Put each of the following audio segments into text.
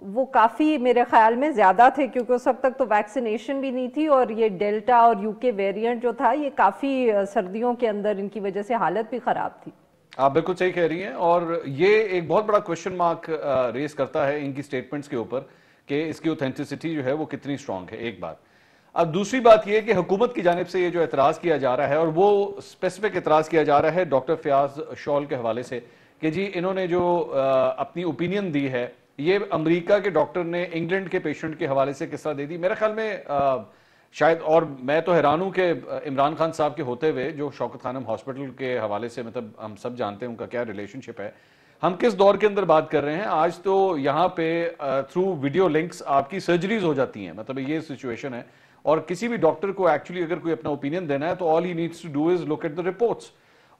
وہ کافی میرے خیال میں زیادہ تھے کیونکہ اس وقت تک تو ویکسینیشن بھی نہیں تھی اور یہ ڈیلٹا اور یو کے ویریئنٹ جو تھا یہ کافی سردیوں کے اندر ان کی وجہ سے حالت بھی خراب تھی. آپ بالکل صحیح کہہ رہی ہیں اور یہ ایک بہت بڑا کویشچن مارک ریز کرتا ہے ان کی سٹیٹمنٹس کے اوپر کہ اس کی اوتھینٹسٹی جو ہے وہ کتنی سٹرونگ ہے. ایک بات. اب دوسری بات یہ کہ حکومت کی جانب سے یہ جو اعتراض کیا جا رہا ہے اور وہ اسپیسیفک اعتراض کیا جا رہا ہے ڈاکٹر فیاض شول کے حوالے سے کہ جی انہوں نے جو اپنی اوپینین دی ہے یہ امریکہ کے ڈاکٹر نے انگلینڈ کے پیشنٹ کے حوالے سے کس طرح دے دی. میرے خیال میں شاید، اور میں تو حیران ہوں کہ عمران خان صاحب کے ہوتے ہوئے جو شوکت خانم ہاسپٹل کے حوالے سے مطلب ہم سب جانتے ہیں ان کا کیا ریلیشن شپ ہے. ہم کس دور کے اندر بات کر رہے ہیں؟ آج تو یہاں پہ تھرو ویڈیو لنکس آپ کی سرجریز ہو جاتی ہیں. مطلب یہ سچویشن ہے اور کسی بھی ڈاکٹر کو ایکچولی اگر کوئی اپنا اوپینین دینا ہے تو all he needs to do is look at the reports,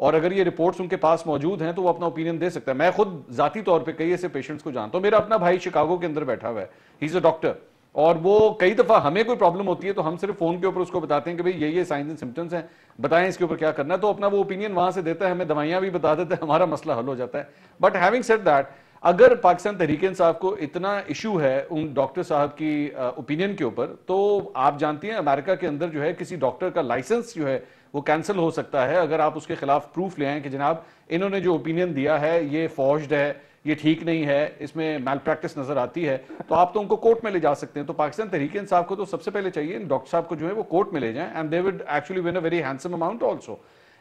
اور اگر یہ رپورٹس ان کے پاس موجود ہیں تو وہ اپنا اوپینین دے سکتا ہے. میں خود ذاتی طور پہ کئی ایسے پیشنٹس کو جانتا ہوں. میرا اپنا بھائی شکاگو کے اندر بیٹھا ہوا ہے، ہی از اے ڈاکٹر، اور وہ کئی دفعہ ہمیں کوئی پرابلم ہوتی ہے تو ہم صرف فون کے اوپر اس کو بتاتے ہیں کہ بھئی یہ سائنز اینڈ سمپٹمز ہیں، بتائیں اس کے اوپر کیا کرنا ہے، تو اپنا وہ اوپینین وہاں سے دیتا ہے، ہمیں دوائیاں بھی بتا دیتا ہے، ہمارا مسئلہ حل ہو جاتا ہے. بٹ ہیونگ سیڈ دیٹ، اگر پاکستان تحریک انصاف کو اتنا ایشو ہے ان ڈاکٹر صاحب کی اوپینین کے اوپر، تو آپ جانتی ہیں امریکہ کے اندر جو ہے کسی ڈاکٹر کا لائسنس جو ہے وہ کینسل ہو سکتا ہے اگر آپ اس کے خلاف پروف لے آئیں کہ جناب انہوں نے جو اوپینین دیا ہے یہ فورجڈ ہے، یہ ٹھیک نہیں ہے، اس میں میل پریکٹس نظر آتی ہے، تو آپ تو ان کو کورٹ میں لے جا سکتے ہیں. تو پاکستان تحریک انصاف کو تو سب سے پہلے چاہیے ڈاکٹر صاحب کو جو ہے وہ کورٹ میں لے جائیں and they would actually one a very handsome amount also.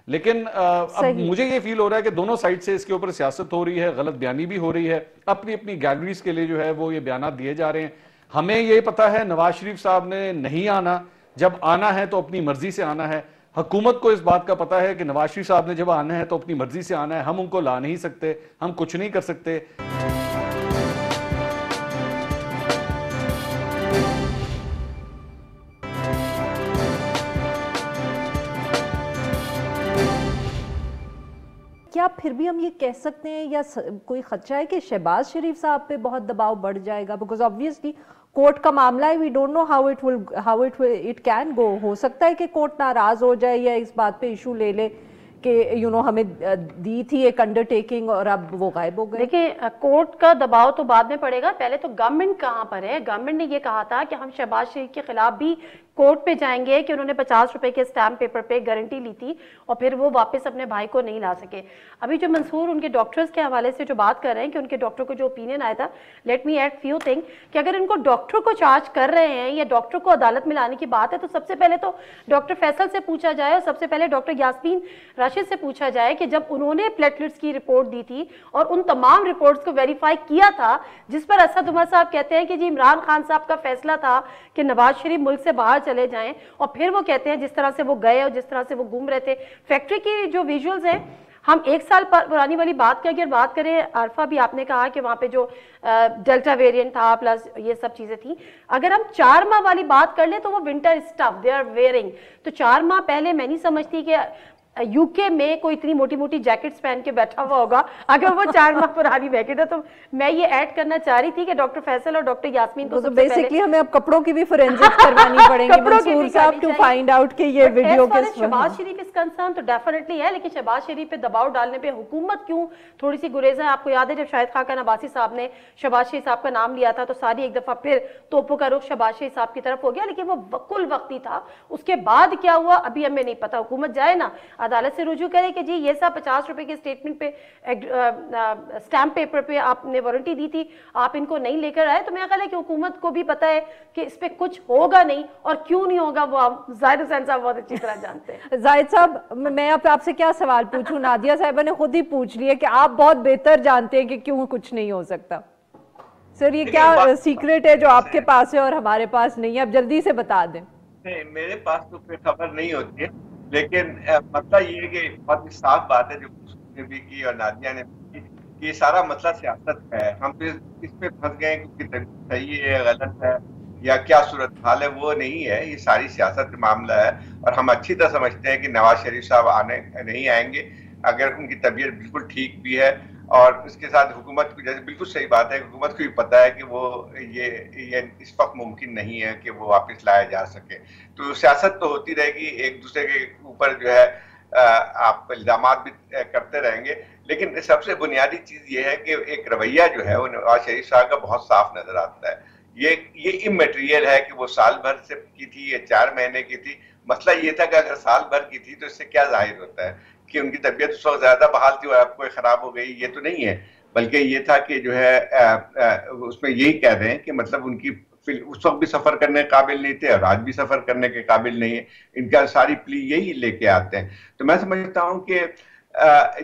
لیکن اب مجھے یہ فیل ہو رہا ہے کہ دونوں سائڈ سے اس کے اوپر سیاست ہو رہی ہے، غلط بیانی بھی ہو رہی ہے، اپنی اپنی گیلریز کے لیے جو ہے وہ یہ بیانات دیے جا رہے ہیں. ہمیں یہ پتا ہے نواز شریف صاحب نے نہیں آنا، جب آنا ہے تو اپنی مرضی سے آنا ہے. حکومت کو اس بات کا پتا ہے کہ نواز شریف صاحب نے جب آنا ہے تو اپنی مرضی سے آنا ہے، ہم ان کو لا نہیں سکتے، ہم کچھ نہیں کر سکتے. کیا پھر بھی ہم یہ کہہ سکتے ہیں یا کوئی خدشہ ہے کہ شہباز شریف صاحب پہ بہت دباؤ بڑھ جائے گا؟ بیکاز obviously کورٹ کا معاملہ ہے، we don't know how it can go. ہو سکتا ہے کہ کورٹ ناراض ہو جائے یا اس بات پہ ایشو لے لے کہ ہمیں دی تھی ایک انڈرٹیکنگ اور اب وہ غائب ہو گئے. دیکھیں کورٹ کا دباؤ تو بعد میں پڑے گا، پہلے تو گورنمنٹ کہاں پر ہے. گورنمنٹ نے یہ کہا تھا کہ ہم شہباز شریف کے خلاف بھی کورٹ پہ جائیں گے کہ انہوں نے 50 روپے کے اسٹیمپ پیپر پہ گارنٹی لی تھی اور پھر وہ واپس اپنے بھائی کو نہیں لا سکے. ابھی جو منصور ان کے ڈاکٹرز کے حوالے سے جو بات کر رہے ہیں کہ ان کے ڈاکٹر کو جو اوپینین آیا تھا، let me add few thing کہ اگر ان کو ڈاکٹر کو چارج کر رہے ہیں یا ڈاکٹر کو عدالت میں لانے کی بات ہے تو سب سے پہلے تو ڈاکٹر فیصل سے پوچھا جائے اور سب سے پہلے ڈاکٹر یاسمین راشد سے پوچھا جائے کہ جب انہوں نے پلیٹلیٹس کی رپورٹ دی تھی اور ان تمام رپورٹس کو ویریفائی کیا تھا جس پر اسد عمر صاحب کہتے ہیں کہ جی عمران خان صاحب کا فیصلہ تھا کہ نواز شریف ملک سے باہر چلے جائیں، اور پھر وہ کہتے ہیں جس طرح سے وہ گئے اور جس طرح سے وہ گھوم رہے تھے. فیکٹری کی جو ویژولز ہیں، ہم 1 سال پرانی والی بات کی اگر بات کریں، عارفہ بھی آپ نے کہا کہ وہاں پہ جو ڈیلٹا ویرینٹ تھا پلس یہ سب چیزیں تھیں. اگر ہم 4 ماہ والی بات کر لیں تو وہ winter stuff they are wearing, تو 4 ماہ پہلے میں نہیں سمجھتی کہ یو کے میں کوئی اتنی موٹی موٹی جیکٹس پہن کے بیٹھا ہوا ہوگا اگر وہ 4 ماہ پرانی جیکٹ ہے. تو میں یہ ایڈ کرنا چاہ رہی تھی کہ ڈاکٹر فیصل اور ڈاکٹر یاسمین کو بیسیکلی ہمیں اب کپڑوں کی بھی فورینزک کروانی پڑیں گی منصور صاحب ٹو فائنڈ آؤٹ کہ یہ ویڈیو کس شہباز شریف اس کنسرن تو ڈیفینیٹلی ہے، لیکن شہباز شریف پہ دباؤ ڈالنے پہ حکومت کیوں تھوڑی سی گریز ہے. آپ کو یاد ہے جب شاہد خاقان عباسی صاحب نے شہباز شریف صاحب کا نام لیا تھا تو ساری ایک دفعہ پھر توپوں کا رخ شہباز شریف صاحب کی طرف ہو گیا، لیکن وہ کل وقتی تھا. اس کے بعد کیا ہوا ابھی ہمیں نہیں پتا. حکومت جائے نا عدالت سے رجوع کرے کہ جی یہ سب 50 روپے کے اسٹیٹمنٹ پہ اسٹیمپ پیپر پہ آپ نے وارنٹی دی تھی، آپ ان کو نہیں لے کر آئے. تو میرا خیال ہے کہ حکومت کو بھی پتا ہے کہ اس پہ کچھ ہوگا نہیں، اور کیوں نہیں ہوگا وہ زاہد حسین صاحب بہت اچھی طرح جانتے ہیں. زاہد صاحب میں آپ سے کیا سوال پوچھوں؟ نادیہ صاحبہ نے خود ہی پوچھ لیا کہ آپ بہت بہتر جانتے ہیں کہ کیوں کچھ نہیں ہو سکتا. سر یہ کیا سیکرٹ ہے جو آپ کے پاس ہے اور ہمارے پاس نہیں ہے؟ آپ جلدی سے بتا دیں. میرے پاس تو کوئی خبر نہیں ہوتی ہے، لیکن مسئلہ یہ ہے کہ بہت صاف بات ہے جو نے بھی کی اور نادیہ نے بھی کی کہ یہ سارا مسئلہ سیاست ہے. ہم تو اس پہ پھنس گئے کہ صحیح ہے غلط ہے یا کیا صورتحال ہے، وہ نہیں ہے. یہ ساری سیاست کا معاملہ ہے اور ہم اچھی طرح سمجھتے ہیں کہ نواز شریف صاحب نہیں آئیں گے اگر ان کی طبیعت بالکل ٹھیک بھی ہے. اور اس کے ساتھ حکومت کو جیسے بالکل صحیح بات ہے، حکومت کو بھی پتا ہے کہ وہ یہ اس وقت ممکن نہیں ہے کہ وہ واپس لایا جا سکے. تو سیاست تو ہوتی رہے گی، ایک دوسرے کے اوپر جو ہے آپ الزامات بھی کرتے رہیں گے، لیکن سب سے بنیادی چیز یہ ہے کہ ایک رویہ جو ہے وہ نواز شریف صاحب کا بہت صاف نظر آتا ہے. یہ امٹیریل ہے کہ وہ سال بھر سے کی تھی یا 4 مہینے کی تھی. مسئلہ یہ تھا کہ اگر سال بھر کی تھی تو اس سے کیا ظاہر ہوتا ہے کہ ان کی طبیعت اس وقت زیادہ بحال تھی اور اب کوئی خراب ہو گئی، یہ تو نہیں ہے. بلکہ یہ تھا کہ جو ہے اس میں یہی کہہ رہے ہیں کہ مطلب ان کی اس وقت بھی سفر کرنے کے قابل نہیں تھے اور آج بھی سفر کرنے کے قابل نہیں ہے. ان کا ساری پلی یہی لے کے آتے ہیں. تو میں سمجھتا ہوں کہ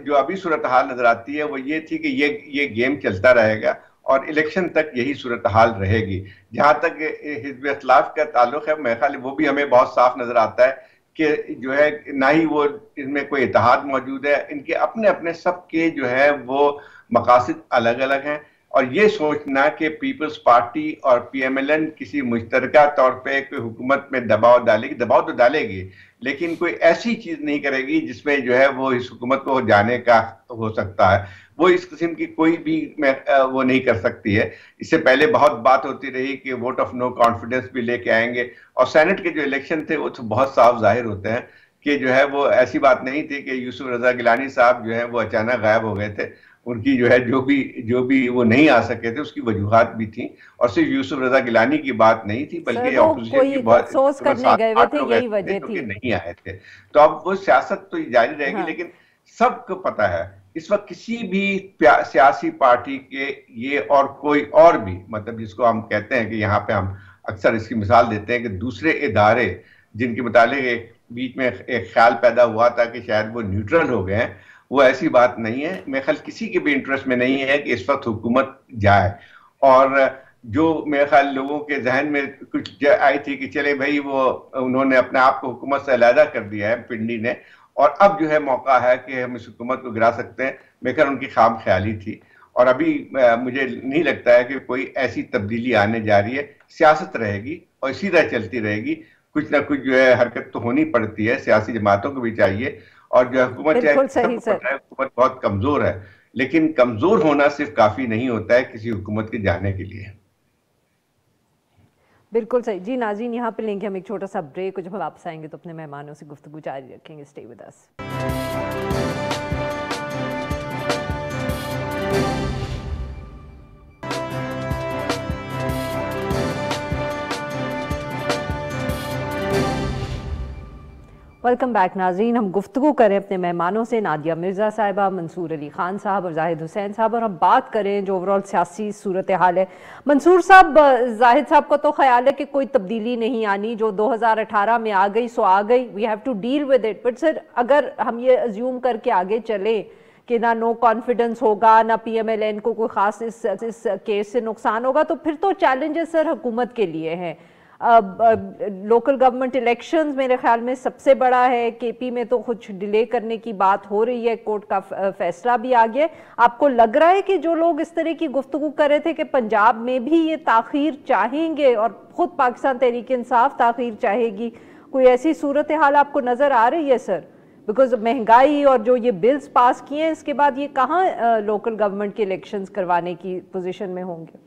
جو ابھی صورتحال نظر آتی ہے وہ یہ تھی کہ یہ گیم چلتا رہے گا اور الیکشن تک یہی صورتحال رہے گی. جہاں تک حزب اختلاف کا تعلق ہے، میرے خیال وہ بھی ہمیں بہت صاف نظر آتا ہے کہ جو ہے نہ ہی وہ ان میں کوئی اتحاد موجود ہے. ان کے اپنے اپنے سب کے جو ہے وہ مقاصد الگ الگ ہیں، اور یہ سوچنا کہ پیپلز پارٹی اور پی ایم ایل این کسی مشترکہ طور پہ کوئی حکومت میں دباؤ ڈالے گی، دباؤ تو ڈالے گی لیکن کوئی ایسی چیز نہیں کرے گی جس میں جو ہے وہ اس حکومت کو جانے کا ہو سکتا ہے. وہ اس قسم کی کوئی بھی وہ نہیں کر سکتی ہے. اس سے پہلے بہت بات ہوتی رہی کہ ووٹ آف نو کانفیڈنس بھی لے کے آئیں گے، اور سینٹ کے جو الیکشن تھے وہ تو بہت صاف ظاہر ہوتے ہیں کہ جو ہے وہ ایسی بات نہیں تھی کہ یوسف رضا گیلانی صاحب جو ہے وہ اچانک غائب ہو گئے تھے. ان کی جو ہے جو بھی وہ نہیں آ سکے تھے اس کی وجوہات بھی تھیں، اور صرف یوسف رضا گیلانی کی بات نہیں تھی بلکہ اپوزیشن کی بہت نہیں آئے تھے. تو اب وہ سیاست تو جاری رہے گی، لیکن سب کو پتا ہے اس وقت کسی بھی سیاسی پارٹی کے یہ اور کوئی اور بھی مطلب جس کو ہم کہتے ہیں کہ یہاں پہ ہم اکثر اس کی مثال دیتے ہیں کہ دوسرے ادارے جن کے متعلق ایک بیچ میں ایک خیال پیدا ہوا تھا کہ شاید وہ نیوٹرل ہو گئے ہیں، وہ ایسی بات نہیں ہے. میرے خیال کسی کے بھی انٹرسٹ میں نہیں ہے کہ اس وقت حکومت جائے. اور جو میرے خیال لوگوں کے ذہن میں کچھ آئی تھی کہ چلے بھائی وہ انہوں نے اپنے آپ کو حکومت سے علیحدہ کر دیا ہے پنڈی نے، اور اب جو ہے موقع ہے کہ ہم اس حکومت کو گرا سکتے ہیں، میرے خیال ان کی خام خیالی تھی. اور ابھی مجھے نہیں لگتا ہے کہ کوئی ایسی تبدیلی آنے جا رہی ہے. سیاست رہے گی اور اسی طرح چلتی رہے گی. کچھ نہ کچھ جو ہے حرکت تو ہونی پڑتی ہے، سیاسی جماعتوں کو بھی چاہیے. اور جو حکومت حکومت بہت کمزور ہے، لیکن کمزور ہونا صرف کافی نہیں ہوتا ہے کسی حکومت کے جانے کے لیے. بالکل صحیح. جی ناظرین، یہاں پہ لیں گے ہم ایک چھوٹا سا بریک، جب ہم واپس آئیں گے تو اپنے مہمانوں سے گفتگو جاری رکھیں گے. Stay with us. Welcome back ناظرین. ہم گفتگو کریں اپنے مہمانوں سے، نادیہ مرزا صاحبہ، منصور علی خان صاحب اور زاہد حسین صاحب، اور ہم بات کریں جو اوورال سیاسی صورتحال ہے. منصور صاحب، زاہد صاحب کا تو خیال ہے کہ کوئی تبدیلی نہیں آنی، جو 2018 میں آ گئی سو آ گئی، we have to deal with it. But sir, اگر ہم یہ ازیوم کر کے آگے چلیں کہ نہ نو کانفیڈنس ہوگا، نہ پی ایم ایل این کو کوئی خاص اس کیس سے نقصان ہوگا، تو پھر تو چیلنجز سر حکومت کے لیے ہیں. لوکل گورنمنٹ الیکشنز میرے خیال میں سب سے بڑا ہے. کے پی میں تو کچھ ڈیلے کرنے کی بات ہو رہی ہے، کورٹ کا فیصلہ بھی آ گیا. آپ کو لگ رہا ہے کہ جو لوگ اس طرح کی گفتگو کر رہے تھے کہ پنجاب میں بھی یہ تاخیر چاہیں گے اور خود پاکستان تحریک انصاف تاخیر چاہے گی، کوئی ایسی صورتحال آپ کو نظر آ رہی ہے سر؟ بیکاز مہنگائی اور جو یہ بلز پاس کیے ہیں اس کے بعد یہ کہاں لوکل گورنمنٹ کے الیکشنز کروانے کی پوزیشن میں ہوں گے؟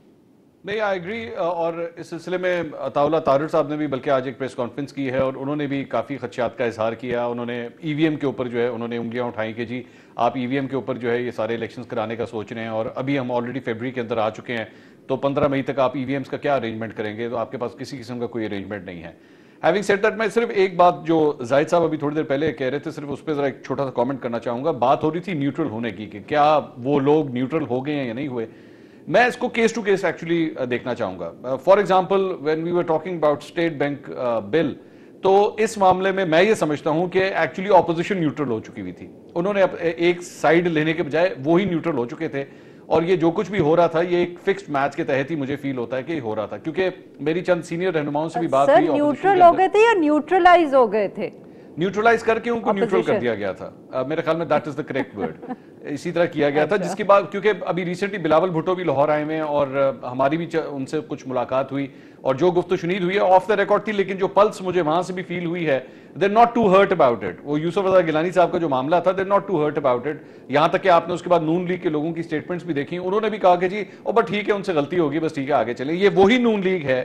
نہیں، آئی ایگری. اور اس سلسلے میں عطاءاللہ طاہر صاحب نے بھی بلکہ آج ایک پریس کانفرنس کی ہے اور انہوں نے بھی کافی خدشات کا اظہار کیا. انہوں نے ای وی ایم کے اوپر جو ہے انہوں نے انگلیاں اٹھائیں کہ جی آپ ای وی ایم کے اوپر جو ہے یہ سارے الیکشنز کرانے کا سوچ رہے ہیں، اور ابھی ہم آلریڈی فیبرری کے اندر آ چکے ہیں، تو 15 مئی تک آپ ای وی ایمز کا کیا ارینجمنٹ کریں گے؟ تو آپ کے پاس کسی قسم کا کوئی ارینجمنٹ نہیں ہے. ہیونگ سیڈ دیٹ، میں صرف ایک بات جو زاہد صاحب ابھی تھوڑی دیر پہلے کہہ رہے تھے صرف اس پہ ذرا ایک چھوٹا سا کامنٹ کرنا چاہوں گا. بات ہو رہی تھی نیوٹرل ہونے کی کہ کیا وہ لوگ نیوٹرل ہو گئے ہیں یا نہیں ہوئے. میں اس کو کیس ٹو کیس ایکچولی دیکھنا چاہوں گا. For example when we were talking about state bank bill, تو اس معاملے میں یہ سمجھتا ہوں کہ ایکچولی اپوزیشن نیوٹرل ہو چکی ہوئی تھی. انہوں نے ایک سائیڈ لینے کے بجائے وہی نیوٹرل ہو چکے تھے، اور یہ جو کچھ بھی ہو رہا تھا یہ ایک فکسڈ میچ کے تحت ہی مجھے فیل ہوتا ہے کہ یہ ہو رہا تھا. کیونکہ میری چند سینئر رہنماؤں سے بھی بات ہوئی. سر نیوٹرل ہو گئے تھے یا نیوٹرلائز ہو گئے تھے؟ نیوٹرلائز کر کے ان کو نیوٹرل کر دیا گیا تھا، میرے خیال میں that is the correct word. اسی طرح کیا گیا تھا، جس کے بعد کیونکہ ابھی ریسنٹلی بلاول بھٹو بھی لاہور آئے ہوئے ہیں اور ہماری بھی ان سے کچھ ملاقات ہوئی، اور جو گفت و شنید ہوئی ہے آف دا ریکارڈ تھی، لیکن جو پلس مجھے وہاں سے بھی فیل ہوئی ہے they're not too hurt about it. وہ یوسف رضا گیلانی صاحب کا جو معاملہ تھا they're not too hurt about it. یہاں تک کہ آپ نے اس کے بعد نون لیگ کے لوگوں کی سٹیٹمنٹس بھی دیکھی، انہوں نے بھی کہا کہ جی بٹ ٹھیک ہے ان سے غلطی ہوگی، بس ٹھیک ہے آگے چلیں. یہ وہی نون لیگ ہے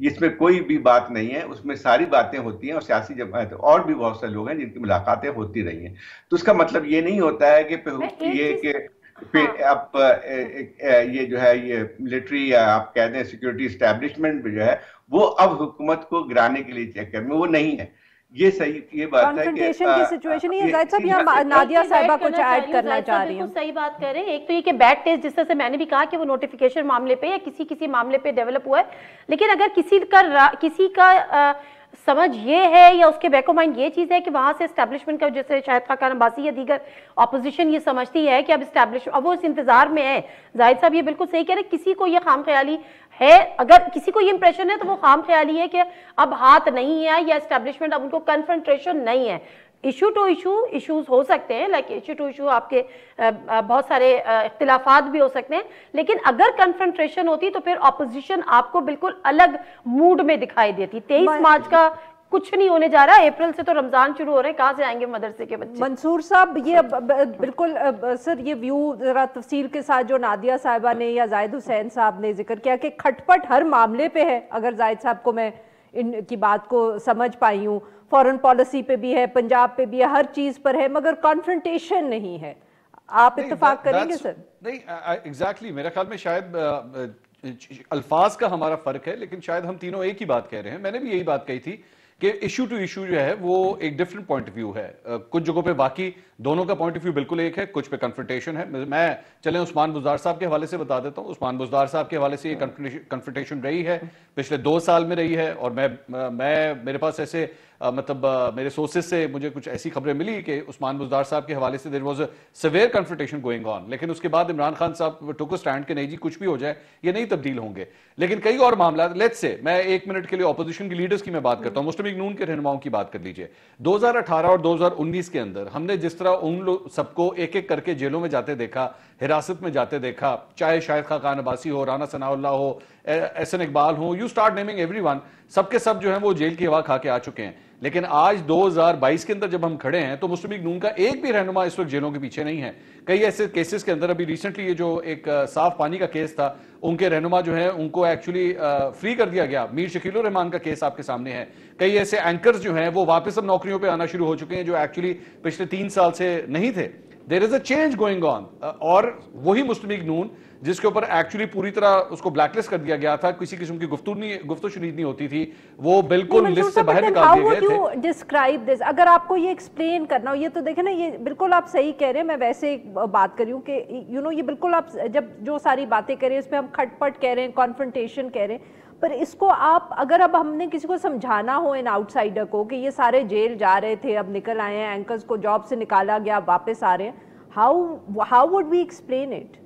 اس میں کوئی بھی بات نہیں ہے, اس میں ساری باتیں ہوتی ہیں, اور سیاسی جماعت اور بھی بہت سے لوگ ہیں جن کی ملاقاتیں ہوتی رہی ہیں. تو اس کا مطلب یہ نہیں ہوتا ہے کہ اب یہ جو ہے یہ ملٹری یا آپ کہہ دیں سیکورٹی اسٹیبلشمنٹ جو ہے وہ اب حکومت کو گرانے کے لیے چیک کرنے, وہ نہیں ہے. یہ صحیح, یہ بات ہے کہ کنفرنٹیشن کی سچویشن یہ زاہد صاحب یہاں نادیہ صاحبہ کچھ ایڈ کرنا چاہ رہی ہیں. صحیح بات کر رہے ہیں. ایک تو یہ کہ بیڈ ٹیسٹ جس طرح سے میں نے بھی کہا کہ وہ نوٹیفیکیشن معاملے پہ یا کسی معاملے پہ ڈیولپ ہوا ہے, لیکن اگر کسی کا سمجھ یہ ہے یا اس کے بیک آف مائنڈ یہ چیز ہے کہ وہاں سے اسٹیبلشمنٹ کا, جیسے شاہد خاقان عباسی یا دیگر اپوزیشن یہ سمجھتی ہے کہ اب وہ اس انتظار میں ہے. زاہد صاحب یہ بالکل صحیح کہہ رہے ہیں, کسی کو یہ خام خیالی ہے, اگر کسی کو یہ امپریشن ہے تو وہ خام خیالی ہے کہ اب ہاتھ نہیں ہے یا اسٹیبلشمنٹ اب ان کو کنفرنٹریشن نہیں ہے. ایشو ٹو ایشوز ہو سکتے ہیں, لائک ایشو ٹو ایشو آپ کے بہت سارے اختلافات بھی ہو سکتے ہیں, لیکن اگر کنفرنٹریشن ہوتی تو پھر اپوزیشن آپ کو بالکل الگ موڈ میں دکھائی دیتی. 23 مارچ کا کچھ نہیں ہونے جا رہا, اپریل سے تو رمضان شروع ہو رہے ہیں, کہاں سے آئیں گے مدرسے کے بچے. منصور صاحب یہ بالکل سر یہ ویو ذرا تفصیل کے ساتھ جو نادیہ صاحبہ نے یا زاہد حسین صاحب نے ذکر کیا کہ کھٹ پٹ ہر معاملے پہ ہے, اگر زاہد صاحب کو میں ان کی بات کو سمجھ پائی ہوں, فورن پالیسی پہ بھی ہے, پنجاب پہ بھی ہے, ہر چیز پر ہے, مگر کانفرنٹیشن نہیں ہے. آپ اتفاق کریں گے سر؟ نہیں ایگزیکٹلی, میرے خیال میں شاید الفاظ کا ہمارا فرق ہے, لیکن شاید ہم تینوں ایک ہی بات کہہ رہے ہیں. میں نے بھی یہی بات کہی تھی کہ ایشو ٹو ایشو جو ہے وہ ایک ڈیفرنٹ پوائنٹ آف ویو ہے. کچھ جگہوں پہ باقی دونوں کا پوائنٹ آف ویو بالکل ایک ہے, کچھ پہ کنفرنٹیشن ہے. میں چلیں عثمان بزدار صاحب کے حوالے سے بتا دیتا ہوں. عثمان بزدار صاحب کے حوالے سے یہ کنفرنٹیشن رہی ہے, پچھلے 2 سال میں رہی ہے, اور میرے پاس ایسے مطلب میرے سورسز سے مجھے کچھ ایسی خبریں ملی کہ عثمان بزدار صاحب کے حوالے سے there was a severe confrontation going on, لیکن اس کے بعد عمران خان صاحب ٹوک اسٹینڈ کہ نہیں جی کچھ بھی ہو جائے یہ نہیں تبدیل ہوں گے. لیکن کئی اور معاملات, لیٹس سے میں 1 منٹ کے لیے اپوزیشن کی لیڈرز کی میں بات کرتا ہوں, مسلم لیگ نون کے رہنماؤں کی بات کر لیجئے. 2018 اور 2019 کے اندر ہم نے جس طرح ان لوگ سب کو ایک ایک کر کے جیلوں میں جاتے دیکھا, حراست میں جاتے دیکھا, چاہے شاہد خاقان عباسی ہو, رانا ثناء اللہ ہو, احسن اقبال ہو, you start naming everyone, سب کے سب جو ہیں وہ جیل کی ہوا کھا کے آ چکے ہیں. لیکن آج 2022 کے اندر جب ہم کھڑے ہیں تو مسلم لیگ نون کا ایک بھی رہنما اس وقت جیلوں کے پیچھے نہیں ہے. کئی ایسے کیسز کے اندر, ابھی ریسنٹلی یہ جو ایک صاف پانی کا کیس تھا, ان کے رہنما جو ہیں ان کو ایکچولی فری کر دیا گیا. میر شکیل الرحمان کا کیس آپ کے سامنے ہے. کئی ایسے اینکرز جو ہیں وہ واپس اب نوکریوں پہ آنا شروع ہو چکے ہیں جو ایکچولی پچھلے 3 سال سے نہیں تھے. دیر از اے چینج گوئنگ آن, اور وہی مسلم لیگ نون جس کے اوپر ایکچولی پوری طرح اس کو بلیک لسٹ کر دیا گیا تھا, کسی قسم کی گفتگو شنید نہیں ہوتی تھی, وہ بالکل لسٹ سے باہر نکال دیے گئے تھے. ڈسکرائب دس, اگر آپ کو یہ ایکسپلین کرنا ہو, یہ تو دیکھیں نا یہ بالکل آپ صحیح کہہ رہے ہیں, میں ویسے بات کر رہی ہوں کہ یہ بالکل آپ جب جو ساری باتیں کر رہے ہیں اس پہ ہم کھٹ پٹ کہہ رہے ہیں, کانفرنٹیشن کہہ رہے ہیں, پر اس کو آپ اگر اب ہم نے کسی کو سمجھانا ہو ان آؤٹ سائڈر کو کہ یہ سارے جیل جا رہے تھے, اب نکل آئے ہیں, اینکرز کو جاب سے نکالا گیا, واپس آ رہے ہیں, how would we explain it?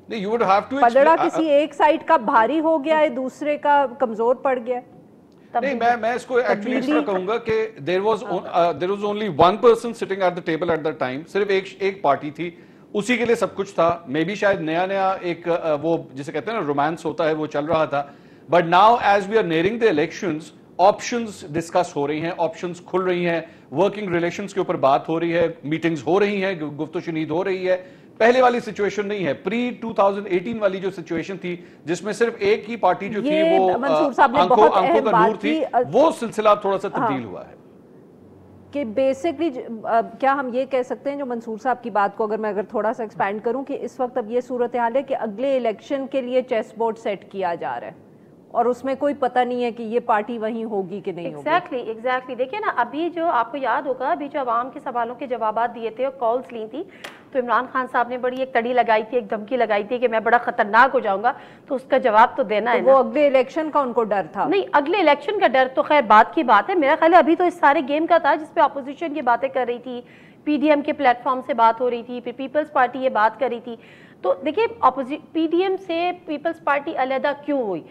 You would have to پلڑا کسی ایک سائٹ کا بھاری ہو گیا ہے, دوسرے کا کمزور پڑ گیا. نہیں, میں اس کو ایکچولی اس طرح کہوں گا کہ there was only one person sitting at the table at that time. صرف ایک پارٹی تھی, اسی کے لیے سب کچھ تھا. میں بھی شاید نیا ایک وہ جسے کہتے ہیں نا رومانس ہوتا ہے وہ چل رہا تھا. But now as we are nearing the elections, options discuss ہو رہی ہیں, آپشنز کھل رہی ہیں, ورکنگ ریلیشنز کے اوپر بات ہو رہی ہے, میٹنگز ہو رہی ہیں, گفت و شنید ہو رہی ہے. پہلے والی سچویشن نہیں ہے, پری 2018 والی جو سچویشن تھی جس میں صرف ایک ہی پارٹی جو تھی وہ آنکھوں کا نور تھی, وہ سلسلہ تھوڑا سا تبدیل ہوا ہے. کہ بیسکلی کیا ہم یہ کہہ سکتے ہیں, جو منصور صاحب کی بات کو اگر تھوڑا سا ایکسپینڈ کروں, کہ اس وقت اب یہ صورتحال ہے کہ اگلے الیکشن کے لیے چیس بورڈ سیٹ کیا جا رہا ہے اور اس میں کوئی پتہ نہیں ہے کہ یہ پارٹی وہیں ہوگی کہ نہیں ہوگی. ایگزیکٹلی دیکھیں نا, ابھی جو آپ کو یاد ہوگا, ابھی جو عوام کے سوالوں کے جوابات دیے تھے اور کالز لی تھی, تو عمران خان صاحب نے بڑی ایک تڑی لگائی تھی, ایک دھمکی لگائی تھی کہ میں بڑا خطرناک ہو جاؤں گا, تو اس کا جواب تو دینا ہے. وہ اگلے الیکشن کا ان کو ڈر تھا. نہیں, اگلے الیکشن کا ڈر تو خیر بات کی بات ہے, میرا خیال ہے ابھی تو اس سارے گیم کا تھا جس پہ اپوزیشن یہ باتیں کر رہی تھی, پی ڈی ایم کے پلیٹ فارم سے بات ہو رہی تھی, پھر پیپلز پارٹی یہ بات کر رہی تھی. تو دیکھیے پی ڈی ایم سے پیپلز پارٹی علیحدہ کیوں ہوئی؟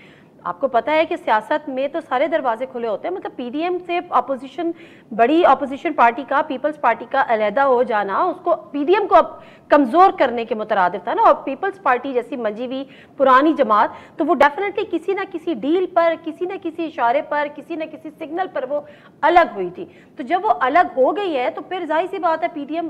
آپ کو پتا ہے کہ سیاست میں تو سارے دروازے کھلے ہوتے ہیں, مطلب پی ڈی ایم سے اپوزیشن, بڑی اپوزیشن پارٹی کا, پیپلز پارٹی کا علیحدہ ہو جانا اس کو پی ڈی ایم کو کمزور کرنے کے مترادف تھا نا. اور پیپلز پارٹی جیسی منجی ہوئی پرانی جماعت, تو وہ ڈیفینیٹلی کسی نہ کسی ڈیل پر, کسی نہ کسی اشارے پر, کسی نہ کسی سگنل پر وہ الگ ہوئی تھی. تو جب وہ الگ ہو گئی ہے تو پھر ظاہر سی بات ہے پی ڈی ایم